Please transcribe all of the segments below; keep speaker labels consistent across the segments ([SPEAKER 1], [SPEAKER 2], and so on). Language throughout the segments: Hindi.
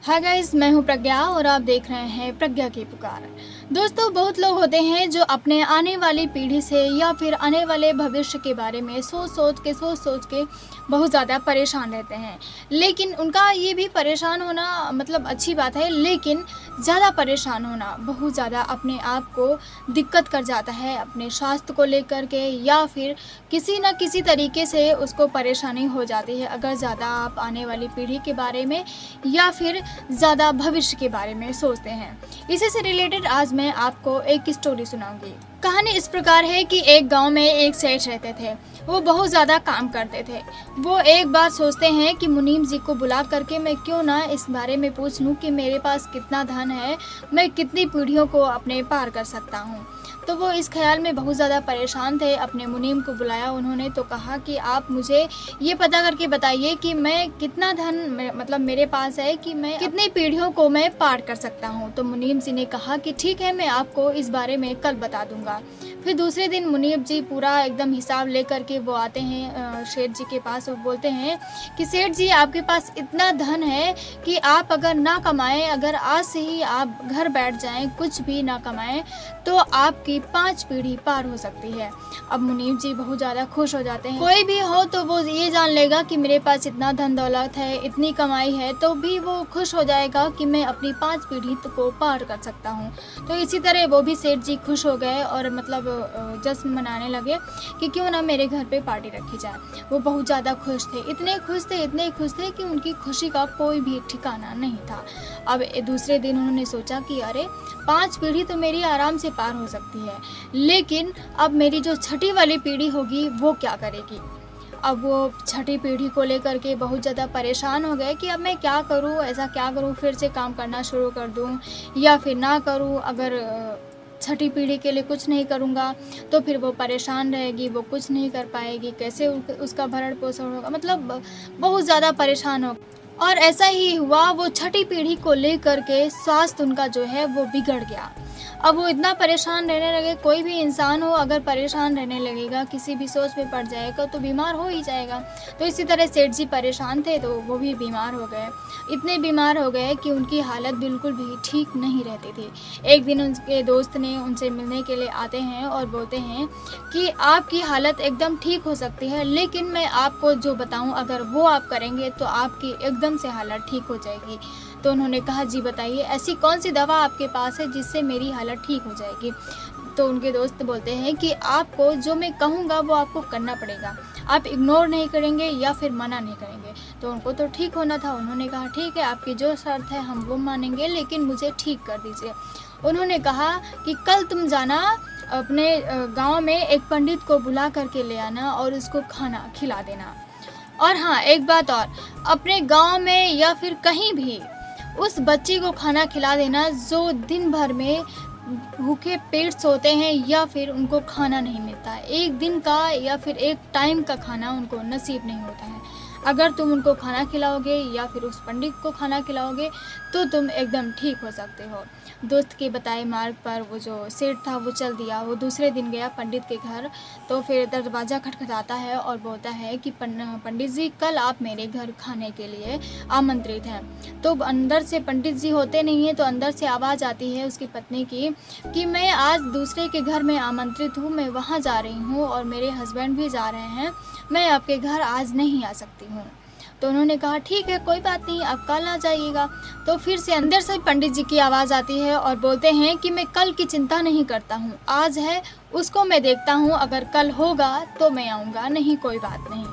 [SPEAKER 1] हाय गाइस, मैं हूं प्रज्ञा और आप देख रहे हैं प्रज्ञा की पुकार। दोस्तों, बहुत लोग होते हैं जो अपने आने वाली पीढ़ी से या फिर आने वाले भविष्य के बारे में सोच के बहुत ज़्यादा परेशान रहते हैं। लेकिन उनका ये भी परेशान होना मतलब अच्छी बात है, लेकिन ज़्यादा परेशान होना बहुत ज़्यादा अपने आप को दिक्कत कर जाता है, अपने स्वास्थ्य को लेकर के या फिर किसी न किसी तरीके से उसको परेशानी हो जाती है अगर ज़्यादा आप आने वाली पीढ़ी के बारे में या फिर ज़्यादा भविष्य के बारे में सोचते हैं। इसी से रिलेटेड आज मैं आपको एक स्टोरी सुनाऊंगी। कहानी इस प्रकार है कि एक गांव में एक सेठ रहते थे। वो बहुत ज़्यादा काम करते थे। वो एक बार सोचते हैं कि मुनीम जी को बुला करके मैं क्यों ना इस बारे में पूछ लूँ कि मेरे पास कितना धन है, मैं कितनी पीढ़ियों को अपने पार कर सकता हूँ। तो वो इस ख्याल में बहुत ज़्यादा परेशान थे। अपने मुनीम को बुलाया उन्होंने, तो कहा कि आप मुझे ये पता करके बताइए कि मैं कितना धन मतलब मेरे पास है कि मैं कितनी पीढ़ियों को मैं पार कर सकता हूँ। तो मुनीम जी ने कहा कि ठीक है, मैं आपको इस बारे में कल बता दूंगा। फिर दूसरे दिन मुनीम जी पूरा एकदम हिसाब लेकर के वो आते हैं सेठ जी के पास। वो बोलते हैं कि सेठ जी, आपके पास इतना धन है कि आप अगर ना कमाएं, अगर आज से ही आप घर बैठ जाएं, कुछ भी ना कमाएं, तो आपकी 5 पीढ़ी पार हो सकती है। अब मुनीम जी बहुत ज़्यादा खुश हो जाते हैं। कोई भी हो तो वो ये जान लेगा कि मेरे पास इतना धन दौलत है, इतनी कमाई है, तो भी वो खुश हो जाएगा कि मैं अपनी 5 पीढ़ी को पार कर सकता हूँ। तो इसी तरह वो भी सेठ जी खुश हो गए और मतलब जश्न मनाने लगे कि क्यों ना मेरे घर पे पार्टी रखी जाए। वो बहुत ज़्यादा खुश थे, इतने खुश थे कि उनकी खुशी का कोई भी ठिकाना नहीं था। अब दूसरे दिन उन्होंने सोचा कि अरे 5 पीढ़ी तो मेरी आराम से पार हो सकती है, लेकिन अब मेरी जो छठी वाली पीढ़ी होगी वो क्या करेगी। अब वो छठी पीढ़ी को लेकर के बहुत ज़्यादा परेशान हो गए कि अब मैं क्या करूँ, ऐसा क्या करूँ, फिर से काम करना शुरू कर दूँ या फिर ना करूँ। अगर छठी पीढ़ी के लिए कुछ नहीं करूँगा तो फिर वो परेशान रहेगी, वो कुछ नहीं कर पाएगी, कैसे उसका भरण पोषण होगा, मतलब बहुत ज़्यादा परेशान हो। और ऐसा ही हुआ, वो छठी पीढ़ी को लेकर के स्वास्थ्य उनका जो है वो बिगड़ गया। अब वो इतना परेशान रहने लगे। कोई भी इंसान हो अगर परेशान रहने लगेगा, किसी भी सोच में पड़ जाएगा तो बीमार हो ही जाएगा। तो इसी तरह सेठ जी परेशान थे तो वो भी बीमार हो गए। इतने बीमार हो गए कि उनकी हालत बिल्कुल भी ठीक नहीं रहती थी। एक दिन उनके दोस्त ने उनसे मिलने के लिए आते हैं और बोलते हैं कि आपकी हालत एकदम ठीक हो सकती है, लेकिन मैं आपको जो बताऊं अगर वो आप करेंगे तो आपकी एकदम से हालत ठीक हो जाएगी। तो उन्होंने कहा, जी बताइए, ऐसी कौन सी दवा आपके पास है जिससे मेरी हालत ठीक हो जाएगी। तो उनके दोस्त बोलते हैं कि आपको जो मैं कहूँगा वो आपको करना पड़ेगा, आप इग्नोर नहीं करेंगे या फिर मना नहीं करेंगे। तो उनको तो ठीक होना था। उन्होंने कहा ठीक है, आपकी जो शर्त है हम वो मानेंगे, लेकिन मुझे ठीक कर दीजिए। उन्होंने कहा कि कल तुम जाना अपने गांव में एक पंडित को बुला करके ले आना और उसको खाना खिला देना। और हाँ, एक बात और, अपने गांव में या फिर कहीं भी उस बच्चे को खाना खिला देना जो दिन भर में भूखे पेट सोते हैं या फिर उनको खाना नहीं मिलता है। एक दिन का या फिर एक टाइम का खाना उनको नसीब नहीं होता है। अगर तुम उनको खाना खिलाओगे या फिर उस पंडित को खाना खिलाओगे तो तुम एकदम ठीक हो सकते हो। दोस्त के बताए मार्ग पर वो जो सेठ था वो चल दिया। वो दूसरे दिन गया पंडित के घर। तो फिर दरवाज़ा खटखटाता है और बोलता है कि पंडित जी, कल आप मेरे घर खाने के लिए आमंत्रित हैं। तो अंदर से पंडित जी होते नहीं हैं, तो अंदर से आवाज़ आती है उसकी पत्नी की कि मैं आज दूसरे के घर में आमंत्रित हूँ, मैं वहाँ जा रही हूँ और मेरे हस्बैंड भी जा रहे हैं, मैं आपके घर आज नहीं आ सकती हूँ। तो उन्होंने कहा ठीक है, कोई बात नहीं, आप कल आ जाइएगा। तो फिर से अंदर से पंडित जी की आवाज़ आती है और बोलते हैं कि मैं कल की चिंता नहीं करता हूँ, आज है उसको मैं देखता हूँ, अगर कल होगा तो मैं आऊँगा, नहीं कोई बात नहीं।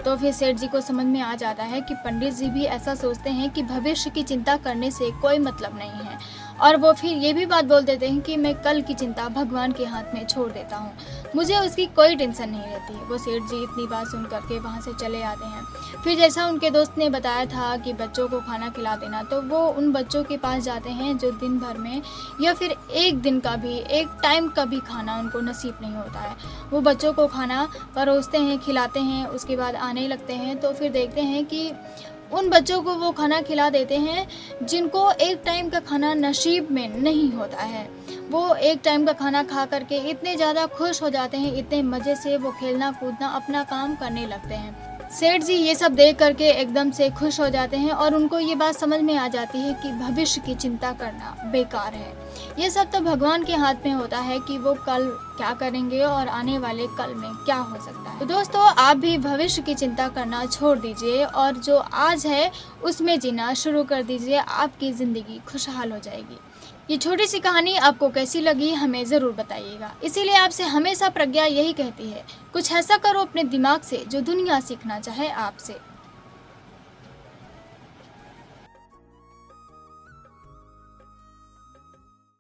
[SPEAKER 1] तो फिर सेठ जी को समझ में आ जाता है कि पंडित जी भी ऐसा सोचते हैं कि भविष्य की चिंता करने से कोई मतलब नहीं है। और वो फिर ये भी बात बोल देते हैं कि मैं कल की चिंता भगवान के हाथ में छोड़ देता हूँ, मुझे उसकी कोई टेंशन नहीं रहती। वो सेठ जी इतनी बात सुन करके वहाँ से चले आते हैं। फिर जैसा उनके दोस्त ने बताया था कि बच्चों को खाना खिला देना, तो वो उन बच्चों के पास जाते हैं जो दिन भर में या फिर एक दिन का भी, एक टाइम का भी खाना उनको नसीब नहीं होता है। वो बच्चों को खाना परोसते हैं, खिलाते हैं, उसके बाद आने लगते हैं। तो फिर देखते हैं कि उन बच्चों को वो खाना खिला देते हैं जिनको एक टाइम का खाना नसीब में नहीं होता है। वो एक टाइम का खाना खा करके इतने ज़्यादा खुश हो जाते हैं, इतने मज़े से वो खेलना कूदना अपना काम करने लगते हैं। सेठ जी ये सब देख करके एकदम से खुश हो जाते हैं और उनको ये बात समझ में आ जाती है कि भविष्य की चिंता करना बेकार है। ये सब तो भगवान के हाथ में होता है कि वो कल क्या करेंगे और आने वाले कल में क्या हो सकता है। तो दोस्तों, आप भी भविष्य की चिंता करना छोड़ दीजिए और जो आज है उसमें जीना शुरू कर दीजिए। आपकी ज़िंदगी खुशहाल हो जाएगी। ये छोटी सी कहानी आपको कैसी लगी हमें ज़रूर बताइएगा। इसीलिए आपसे हमेशा प्रज्ञा यही कहती है, कुछ ऐसा करो अपने दिमाग से जो दुनिया सीखना चाहे आपसे।